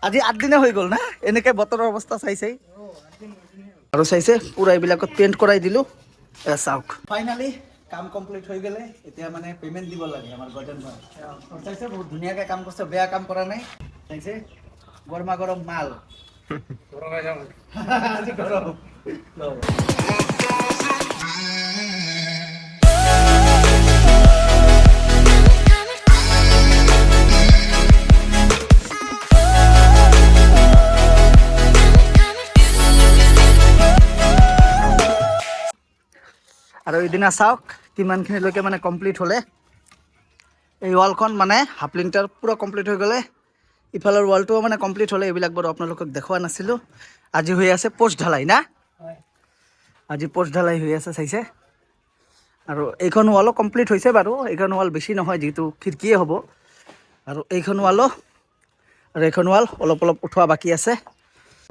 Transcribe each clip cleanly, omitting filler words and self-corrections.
আজি 8 দিনে হৈ গ'ল না এনেকে বতৰৰ অৱস্থা চাইছে আৰু চাইছে পুৰা এইবিলাকত পেইণ্ট কৰাই দিলো চাওক ফাইনালি কাম কমপ্লিট হৈ গ'লে এতিয়া মানে পেমেন্ট দিব লাগে আমাৰ গজন ভাই চাইছে বহুত ধুনীয়াকৈ কাম কৰিছে বেয়া কাম কৰা নাই চাইছে গৰমা গৰম মাল গৰমে যাম আজি গৰম আৰু এইদিনা চাওক কিমানখিনিলৈকে মানে কমপ্লিট হ'লে এই ৱালখন মানে হাফ লিটাৰ পুৰা কমপ্লিট হৈ গ'লে ইফালৰ ৱালটোও মানে কমপ্লিট হ'লে এইবিলাক বাৰু আপোনালোকক দেখুওৱা নাছিলোঁ আজি হৈ আছে পোষ্ট ঢালাই না আজি পোষ্ট ঢালাই হৈ আছে চাইছে আৰু এইখন ৱালো কমপ্লিট হৈছে বাৰু এইখন ৱাল বেছি নহয় যিহেতু খিৰিকীয়ে হ'ব আৰু এইখন ৱালো আৰু এইখন ৱাল অলপ অলপ উঠোৱা বাকী আছে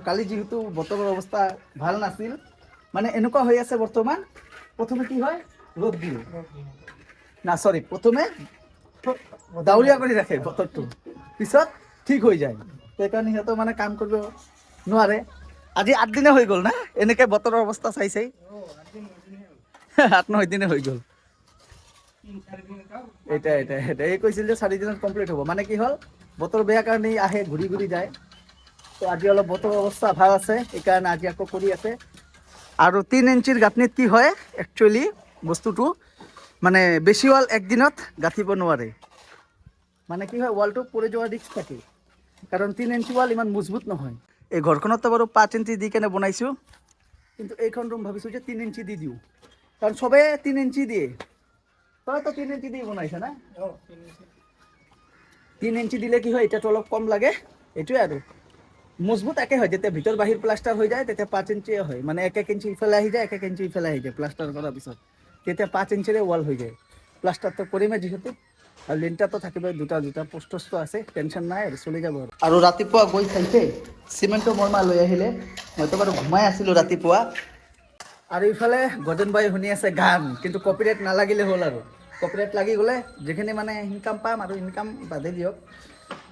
কালি যিহেতু বতৰৰ অৱস্থা ভাল নাছিল মানে এনেকুৱা হৈ আছে বৰ্তমান প্ৰথমে কি হয় ৰ'দ দিয়ে না সৰি প্ৰথমে ডাৱৰীয়া কৰি ৰাখে বতৰটো পিছত ঠিক হৈ যায় সেইকাৰণে সিহঁতৰ মানে কাম কৰিব নোৱাৰে আজি 8 দিনে হৈ গ'ল না এনেকে বতৰৰ অৱস্থা চাইছে 8-9 দিনে হৈ গ'ল এটা এই কৈছিল যে 4 দিনত কমপ্লিট হ'ব মানে কি হ'ল বতৰ বেয়া কাৰণে আহে ঘূৰি ঘূৰি যায় তো আজি অলপ বতৰৰ অৱস্থা ভাল আছে সেইকাৰণে আজি আকৌ কৰি আছে আৰু 3 ইঞ্চিৰ গাঁথনিত কি হয় একচুৱেলি বস্তুটো মানে বেছি ৱাল একদিনত গাঁঠিব নোৱাৰে মানে কি হয় ৱালটো পৰি যোৱাৰ ৰিস্ক থাকে কাৰণ 3 ইঞ্চি ৱাল ইমান মজবুত নহয় এই ঘৰখনতো বাৰু 5 ইঞ্চি দি কেনে বনাইছোঁ কিন্তু এইখন ৰুম ভাবিছোঁ যে 3 ইঞ্চি দি দিওঁ কাৰণ চবে 3 ইঞ্চি দিয়ে তইতো 3 ইঞ্চি দি বনাইছা না 3 ইঞ্চি দিলে কি হয় এতিয়াতো অলপ কম লাগে এইটোৱে আৰু মজবুত একে হয় যেতিয়া ভিতৰ বাহিৰ প্লাষ্টাৰ হৈ যায় তেতিয়া 5 ইঞ্চিয়ে হয় মানে 1 ইঞ্চি ইফালে আহি যায় 1 ইঞ্চি ইফালে আহি যায় প্লাষ্টাৰ কৰাৰ পিছত তেতিয়া 5 ইঞ্চিৰে ৱাল হৈ যায় প্লাষ্টাৰটো কৰিমে যিহেতু আৰু লিণ্টাৰটো থাকিবই দুটা পোষ্টটো আছে টেনশ্যন নাই আৰু চলি যাব আৰু ৰাতিপুৱা গৈ চাইছে চিমেণ্টটো মোৰ মা লৈ আহিলে মইতো বাৰু ঘুমাই আছিলোঁ ৰাতিপুৱা আৰু ইফালে গজন বাই শুনি আছে গান কিন্তু কপিৰাইট নালাগিলে হ'ল আৰু কপিৰাইট লাগি গ'লে যিখিনি মানে ইনকাম পাম আৰু ইনকাম বাদে দিয়ক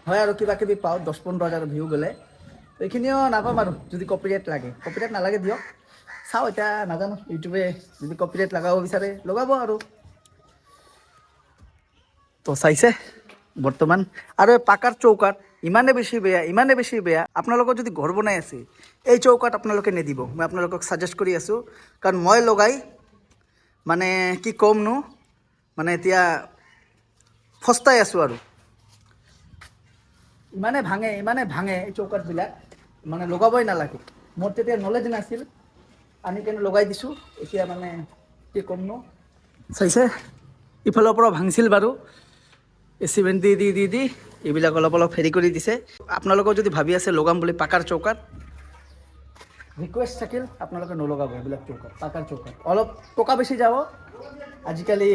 হয় আৰু কিবা কিবি পাওঁ 10-15 হাজাৰ ভিউ গ'লে এইখিনিও নাপাম আৰু যদি কপিৰাইট লাগে কপিৰাইট নালাগে দিয়ক চাওঁ এতিয়া নাজানো ইউটিউবে যদি কপিৰাইট লগাব বিচাৰে লগাব আৰু তো চাইছে বৰ্তমান আৰু এই পাকাৰ চৌকাত ইমানে বেছি বেয়া আপোনালোকৰ যদি ঘৰ বনাই আছে এই চৌকাত আপোনালোকে নিদিব মই আপোনালোকক ছাজেষ্ট কৰি আছোঁ কাৰণ মই লগাই মানে কি ক'মনো মানে এতিয়া ফস্তাই আছোঁ আৰু ইমানে ভাঙে এই চৌকাতবিলাক মানে লগাবই নালাগে মোৰ তেতিয়া নলেজ নাছিল আনি কেনে লগাই দিছোঁ এতিয়া মানে কি ক'মনো চাইছে ইফালৰ পৰা ভাঙিছিল বাৰু চিমেণ্ট দি এইবিলাক অলপ হেৰি কৰি দিছে আপোনালোকৰ যদি ভাবি আছে লগাম বুলি পাকাৰ চৌকাত ৰিকুৱেষ্ট থাকিল আপোনালোকে নলগাব এইবিলাক চৌকাত পাকাৰ চৌকাত অলপ টকা বেছি যাব আজিকালি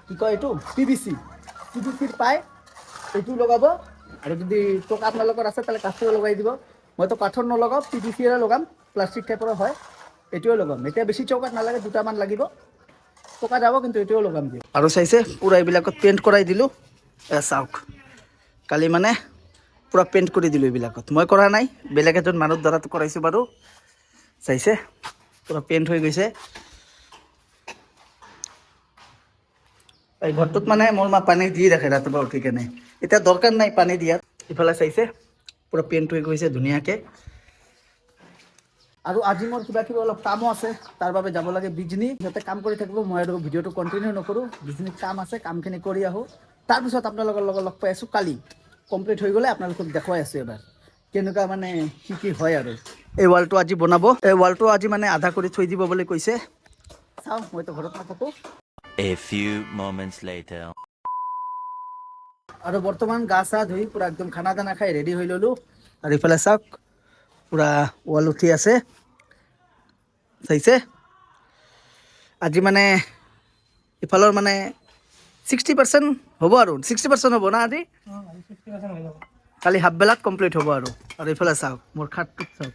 কি কয় এইটো PVCৰ পায় এইটো লগাব আৰু যদি টকা আপোনালোকৰ আছে তাহলে কাঠৰ লগাই দিব মইতো কাঠৰ নলগাওঁ PVCৰে লগাম প্লাষ্টিক টাইপৰ হয় এইটোৱে লগাম এতিয়া বেছি চৌকাত নালাগে দুটামান লাগিব টকা যাব কিন্তু এইটোও লগাম দিয়ক আৰু চাইছে পুৰা এইবিলাকত পেইণ্ট কৰাই দিলোঁ চাওক কালি মানে পুৰা পেইণ্ট কৰি দিলোঁ এইবিলাকত মই কৰা নাই বেলেগ এজন মানুহ দ্বাৰা কৰাইছোঁ বাৰু চাইছে পুৰা পেইণ্ট হৈ গৈছে এই ঘৰটোত মানে মোৰ মা পানী দি ৰাখে ৰাতিপুৱা উঠি কেনে এতিয়া দৰকাৰ নাই পানী দিয়াত ইফালে চাইছে পুৰা পেইণ্ট হৈ গৈছে ধুনীয়াকৈ আৰু আজি মোৰ কিবা কিবি অলপ কামো আছে তাৰ বাবে যাব লাগে বিজনী সিহঁতে কাম কৰি থাকিব মই আৰু ভিডিঅ'টো কণ্টিনিউ নকৰোঁ বিজনীত কাম আছে কামখিনি কৰি আহোঁ তাৰপিছত আপোনালোকৰ লগত লগ পাই আছোঁ কালি কমপ্লিট হৈ গ'লে আপোনালোকক দেখুৱাই আছোঁ এবাৰ কেনেকুৱা মানে কি হয় আৰু এই ৱালটো আজি বনাব এই ৱালটো আজি মানে আধা কৰি থৈ দিব বুলি কৈছে চাওঁ মইতো ঘৰত নাথাকোঁ A few moments later. আৰু বৰ্তমান গা চা ধুই পুৰা একদম খানা দানা খাই ৰেডি হৈ ল'লোঁ আৰু ইফালে চাওক পুৰা ৱাল উঠি আছে চাইছে আজি মানে ইফালৰ মানে 60% হ'ব আৰু 60% হ'ব না আজি কালি হাফ বেলাত কমপ্লিট হ'ব আৰু ইফালে চাওক মোৰ খাটটোত চাওক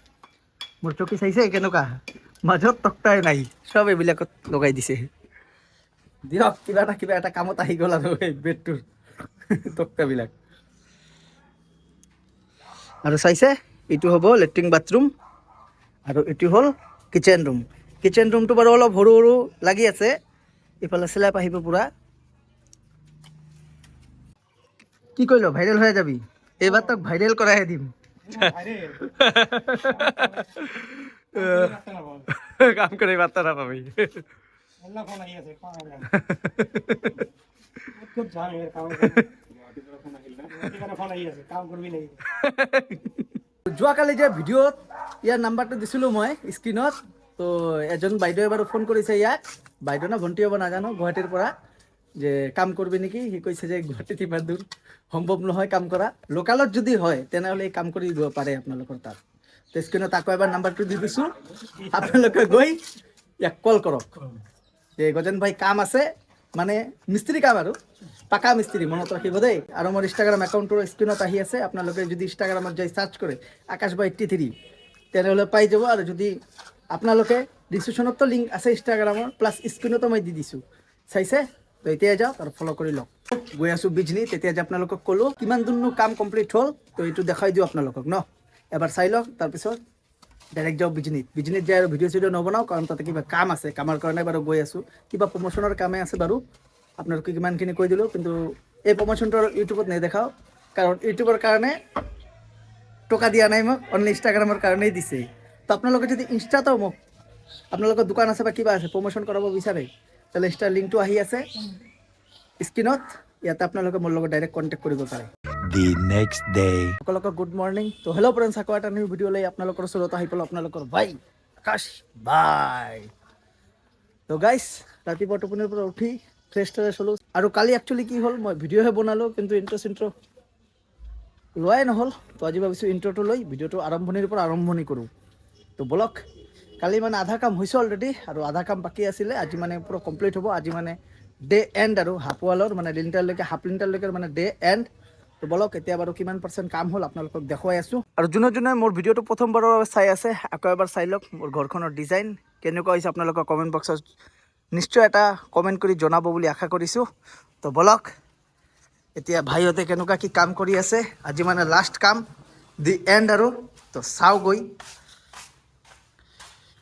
মোৰ চকী চাইছে কেনেকুৱা মাজত তক্তাই নাই চব এইবিলাকত লগাই দিছে দিয়ক কিবা এটা কামত আহি গ'ল আৰু এই বেডটোৰ তক্তাবিলাক আৰু চাইছে এইটো হ'ব লেট্ৰিন বাথৰুম আৰু এইটো হ'ল কিচেন ৰুম। কিচেন ৰুমটো বাৰু অলপ সৰু সৰু লাগি আছে, ইফালে স্লেব আহিব পূৰা। কি কৰিল ভাইৰেল হৈ যাবি এইবাৰ, তোক ভাইৰেল কৰাই দিম। কাম কৰি বাৰ্তা নাপাবি। যোৱাকালি যে ভিডিঅ'ত ইয়াৰ নাম্বাৰটো দিছিলোঁ মই স্ক্ৰীণত, তো এজন বাইদেৱে বাৰু ফোন কৰিছে ইয়াক, বাইদেউ না ভণ্টি হ'ব নাজানো, গুৱাহাটীৰ পৰা, যে কাম কৰিবি নেকি। সি কৈছে যে গুৱাহাটীত ইমান দূৰ সম্ভৱ নহয় কাম কৰা, লোকেলত যদি হয় তেনেহ'লে এই কাম কৰি দিব পাৰে আপোনালোকৰ তাত। তো স্ক্ৰীণত আকৌ এবাৰ নাম্বাৰটো দি দিছোঁ, আপোনালোকে গৈ ইয়াক কল কৰক যে গজেন ভাই কাম আছে, মানে মিস্ত্ৰী কাম আৰু পাকা মিস্ত্ৰী, মনত ৰাখিব দেই। আৰু মোৰ ইনষ্টাগ্ৰাম একাউণ্টৰ স্ক্ৰীণত আহি আছে, আপোনালোকে যদি ইনষ্টাগ্ৰামত যাই চাৰ্চ কৰে আকাশবাই 83 তেনেহ'লে পাই যাব। আৰু যদি আপোনালোকে ডিছক্ৰিপশ্যনতো লিংক আছে ইনষ্টাগ্ৰামৰ, প্লাছ স্ক্ৰীণতো মই দি দিছোঁ, চাইছে? তো এতিয়া যাওক আৰু ফ'ল' কৰি লওক। গৈ আছোঁ বিজনী, তেতিয়া যে আপোনালোকক ক'লোঁ কিমান দূৰনো কাম কমপ্লিট হ'ল, তো এইটো দেখাই দিওঁ আপোনালোকক ন। এবাৰ চাই লওক, তাৰপিছত ডাইৰেক্ট যাওঁ বিজনীত। বিজনীত যাই আৰু ভিডিঅ' চিডিঅ' নবনাওঁ, কাৰণ তাতে কিবা কাম আছে, কামৰ কাৰণে বাৰু গৈ আছোঁ। কিবা প্ৰমোশ্যনৰ কামেই আছে বাৰু, আপোনালোকে কিমানখিনি কৈ দিলোঁ। কিন্তু এই প্ৰমোশ্যনটো আৰু ইউটিউবত নেদেখাওঁ, কাৰণ ইউটিউবৰ কাৰণে টকা দিয়া নাই মোক, অনলি ইনষ্টাগ্ৰামৰ কাৰণেই দিছে। তো আপোনালোকে যদি ইনষ্টাতো মোক, আপোনালোকৰ দোকান আছে বা কিবা আছে, প্ৰমোশ্যন কৰাব বিচাৰে, তাহলে ইনষ্টাৰ লিংকটো আহি আছে স্ক্ৰীণত, ইয়াতে আপোনালোকে মোৰ লগত ডাইৰেক্ট কণ্টেক্ট কৰিব পাৰে। The next day. সকলোকে গুড মৰ্ণিং। তো হেল্ল' ফ্ৰেণ্ডছ, আকৌ এটা নিউ ভিডিঅ' লৈ আপোনালোকৰ ওচৰত আহি পালোঁ, আপোনালোকৰ ভাই আকাশ বাই। তো গাইছ, ৰাতিপুৱা টোপনিৰ পৰা উঠি ফ্ৰেছ ট্ৰেছ হ'লোঁ। আৰু কালি একচুৱেলি কি হ'ল, মই ভিডিঅ'হে বনালোঁ, কিন্তু ইণ্ট্ৰ' লোৱাই নহ'ল। তো আজি ভাবিছোঁ ইণ্ট্ৰ'টো লৈ ভিডিঅ'টো আৰম্ভণিৰ পৰা আৰম্ভণি কৰোঁ। তো বলক, কালি মানে আধা কাম হৈছে অলৰেডি, আৰু আধা কাম বাকী আছিলে। আজি মানে পুৰা কমপ্লিট হ'ব। আজি মানে ডে এণ্ড, আৰু হাফ ৱালৰ মানে লিণ্টাৰলৈকে, হাফ লিণ্টাৰলৈকে মানে ডে এণ্ড। তো বলক এতিয়া বাৰু কিমান পাৰ্চেণ্ট কাম হ'ল আপোনালোকক দেখুৱাই আছোঁ। আৰু যোনে যোনে মোৰ ভিডিঅ'টো প্ৰথমবাৰৰ বাবে চাই আছে, আকৌ এবাৰ চাই লওক মোৰ ঘৰখনৰ ডিজাইন কেনেকুৱা হৈছে। আপোনালোকৰ কমেণ্ট বক্সত নিশ্চয় এটা কমেণ্ট কৰি জনাব বুলি আশা কৰিছোঁ। তো বলক এতিয়া ভাইহঁতে কেনেকুৱা কি কাম কৰি আছে, আজি মানে লাষ্ট কাম, দি এণ্ড আৰু। তো চাওঁ গৈ,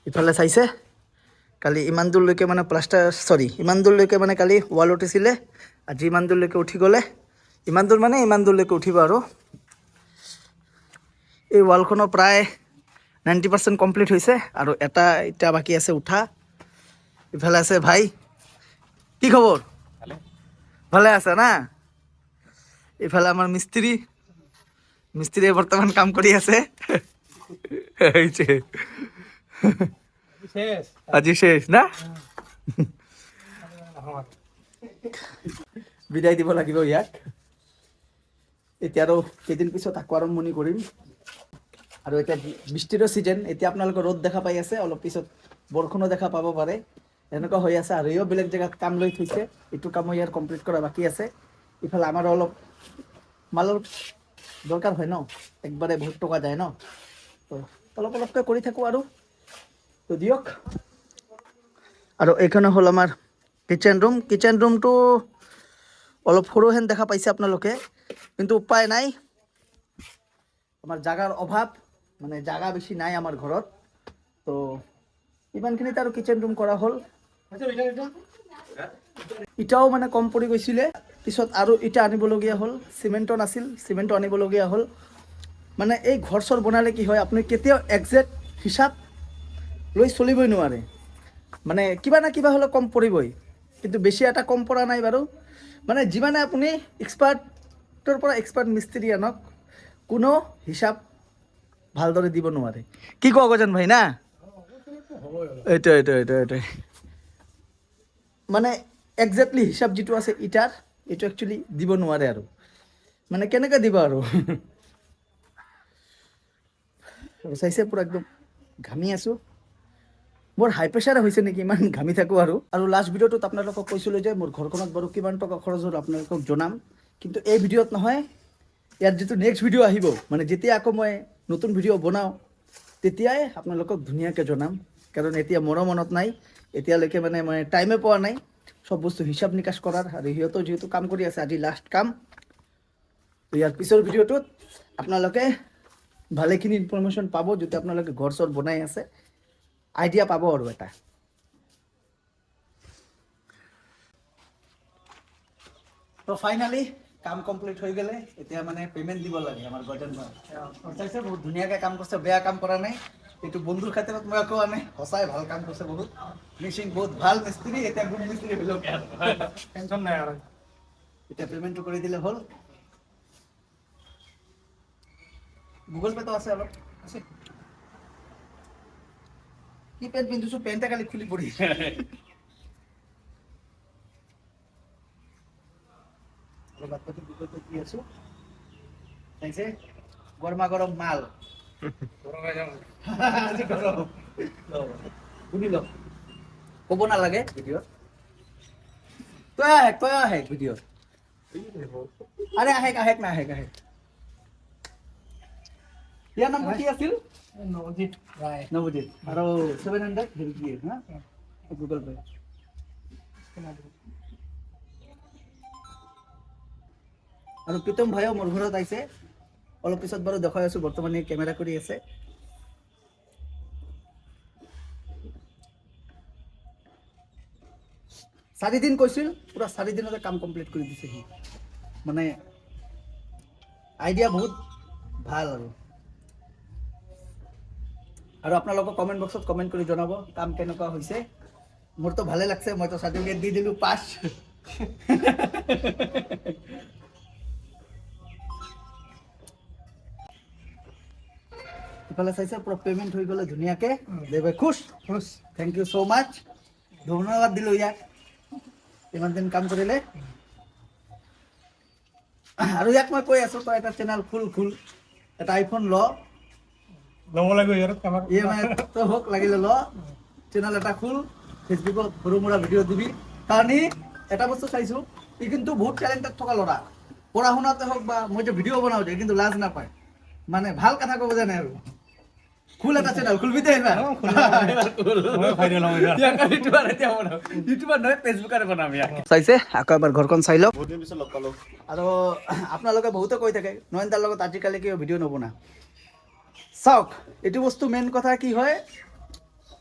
ইফালে চাইছে কালি ইমান দূৰলৈকে মানে ইমান দূৰলৈকে মানে কালি ৱাল উঠিছিলে, আজি ইমান দূৰলৈকে উঠি গ'লে। ইমান দূৰ মানে ইমান দূৰলৈকে উঠিব। আৰু এই ৱালখনৰ প্ৰায় 90% কমপ্লিট হৈছে, আৰু এটা ইটা বাকী আছে উঠা। ইফালে আছে ভাই, কি খবৰ? ভালে আছে না? ইফালে আমাৰ মিস্ত্ৰীয়ে বৰ্তমান কাম কৰি আছে। আজি শেষ না? বিদায় দিব লাগিব ইয়াক। এতিয়া আৰু কেইদিন পিছত আকৌ আৰম্ভণি কৰিম। আৰু এতিয়া বৃষ্টিৰো ছিজন, এতিয়া আপোনালোকৰ ৰ'দ দেখা পাই আছে, অলপ পিছত বৰষুণো দেখা পাব পাৰে, এনেকুৱা হৈ আছে। আৰু ইও বেলেগ জেগাত কাম লৈ থৈছে, এইটো কামো ইয়াৰ কমপ্লিট কৰা বাকী আছে। ইফালে আমাৰো অলপ মালৰ দৰকাৰ হয় ন, একবাৰে বহুত টকা যায় ন, তো অলপ অলপকৈ কৰি থাকোঁ আৰু। তো দিয়ক। আৰু এইখনে হ'ল আমাৰ কিচেন ৰুম। কিচেন ৰুমটো অলপ সৰু হেন দেখা পাইছে আপোনালোকে, কিন্তু উপায় নাই, আমাৰ জাগাৰ অভাৱ, মানে জাগা বেছি নাই আমাৰ ঘৰত। তো ইমানখিনিত আৰু কিচেন ৰুম কৰা হ'ল। ইটাও মানে কম পৰি গৈছিলে, পিছত আৰু ইটা আনিবলগীয়া হ'ল, চিমেণ্টটো নাছিল, চিমেণ্টটো আনিবলগীয়া হ'ল। মানে এই ঘৰ চৰ বনালে কি হয়, আপুনি কেতিয়াও একজেক্ট হিচাপ লৈ চলিবই নোৱাৰে, মানে কিবা না কিবা হ'লে কম পৰিবই। কিন্তু বেছি এটা কম পৰা নাই বাৰু, মানে যিমানে আপুনি এক্সপাৰ্টৰ পৰা এক্সপাৰ্ট মিস্ত্ৰী আনক, কোনো হিচাপ ভালদৰে দিব নোৱাৰে। কি কোৱা গজেন ভাই না? এইটোৱে মানে একজেক্টলি হিচাপ যিটো আছে ইটাৰ, এইটো একচুৱেলি দিব নোৱাৰে। আৰু মানে কেনেকৈ দিব আৰু। চাইছে পুৰা একদম ঘামি আছোঁ, বৰ হাই প্ৰেছাৰ হৈছে নেকি, ইমান ঘামি থাকোঁ। আৰু লাষ্ট ভিডিঅ'টোত আপোনালোকক কৈছিলোঁ যে মোৰ ঘৰখনত বাৰু কিমান টকা খৰচ হ'ল আপোনালোকক জনাম, কিন্তু এই ভিডিঅ'ত নহয়। ইয়াৰ যিটো নেক্সট ভিডিঅ' আহিব, মানে যেতিয়া আকৌ মই নতুন ভিডিঅ' বনাওঁ, তেতিয়াই আপোনালোকক ধুনীয়াকৈ জনাম। কাৰণ এতিয়া মোৰো মনত নাই, এতিয়ালৈকে মানে মই টাইমে পোৱা নাই চব বস্তু হিচাপ নিকাচ কৰাৰ। আৰু সিহঁতেও যিহেতু কাম কৰি আছে, আজি লাষ্ট কাম। তো ইয়াৰ পিছৰ ভিডিঅ'টোত আপোনালোকে ভালেখিনি ইনফৰমেশ্যন পাব যদি আপোনালোকে ঘৰ চৰ বনাই আছে আইডিয়া পাব আৰু এটা তো ফাইনালি কাম কমপ্লিট হৈ গ'লে এতিয়া মানে পেমেণ্ট দিব লাগে আমাৰ গাৰ্ডেন চাইছে বহুত ধুনীয়াকৈ কাম কৰিছে বেয়া কাম কৰা নাই এইটো বন্ধুৰ খাতিৰত মই কোৱা নাই সঁচাই ভাল কাম কৰিছে বহুত ফিনিচিং বহুত ভাল মিস্ত্ৰী এতিয়া গুড মিস্ত্ৰী হ'লেও টেনশ্যন নাই আৰু এতিয়া পেমেণ্টটো কৰি দিলে হ'ল গুগল পে'টো আছে অলপ আছে কি পেণ্ট পিন্ধিছোঁ পেণ্টে কালি খুলি পৰি বাদ বাকি গুগল পে দিয়ে আছো চাইছে গরমা গরম মাল আজি গরম বুঝিল কব না লাগে ভিডিও তই আহে ভিডিও আরে আহেক না আহেক ইয়াৰ নাম কি আছিল নৱজিত ৰায় নৱজিত আৰু 700 হেৰি কি হা গুগল পে আৰু প্ৰীতম ভাইও মোৰ ঘৰত আহিছে অলপ পিছত বাৰু দেখাই আছো বৰ্তমানে কেমেৰা কৰি আছে চাৰি দিন কৈছিল পুৰা 4 দিনতে কাম কমপ্লিট কৰি দিছে সি মানে আইডিয়া বহুত ভাল আৰু আপোনালোকক কমেন্ট বক্সত কমেন্ট কৰি জনাব কাম কেনেকুৱা হৈছে মোৰতো ভালে লাগছে মই তো সাৰ্টিফিকেট দি দিলো পাস ইফালে চাইছে পুরো পেমেন্ট হয়ে গেলে ধুনিয়াকে দেবে খুশ খুশ থ্যাংক ইউ সো মাচ ধন্যবাদ দিল ইয়াক ইমান দিন কাম কৰিলে আৰু ইয়াক মই কৈ আছো তই এটা চেনেল খুল এটা আইফোন ল ল'ব লাগিব ইয়াত কামত মানে তই হোক লাগিলে ল চেনেল এটা খুল ফেচবুকত সৰু মুৰা ভিডিঅ' দিবি কাৰণ এটা বস্তু চাইছো ই কিন্তু বহুত টেলেণ্টেড থকা ল'ৰা পঢ়া শুনাতে হওক বা মই যে ভিডিঅ' বনাওঁ যে কিন্তু লাজ নাপায় মানে ভাল কথা ক'ব জানে আৰু খুল এটা চেনেল খুলবি দে এবাৰ মই ফাইনেল হ'ম ইউটিউবাৰ নহয় ফেচবুকত বনাম ইয়াক চাইছে আকৌ এবাৰ ঘৰখন চাই লওক বহুত দিন পিছত লগ পালোঁ আৰু আপোনালোকে বহুতে কৈ থাকে নয়নদাৰ লগত আজিকালি কিয় ভিডিঅ' নবনা চাওক এইটো বস্তু মেইন কথা কি হয়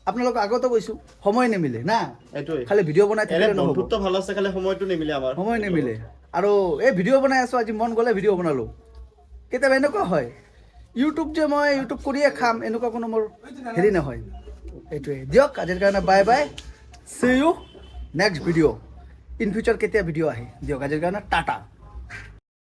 আপোনালোকক আগতে কৈছো সময় নিমিলে না এইটোৱে খালি ভিডিঅ' বনাই থাকিলে নহ'ব বন্ধুত্ব ভাল আছে খালি সময়টো নিমিলে আমাৰ সময় নিমিলে আৰু এই ভিডিঅ' বনাই আছো আজি মন গ'লে ভিডিঅ' বনালো কেতিয়াবা এনেকুৱা হয় ইউটিউব যে মই ইউটিউব কৰিয়ে খাম এনেকুৱা কোনো মোৰ হেৰি নহয় এইটোৱে দিয়ক আজিৰ কাৰণে bye bye see you next video' in future কেতিয়া ভিডিঅ' আহে দিয়ক আজিৰ কাৰণে টাটা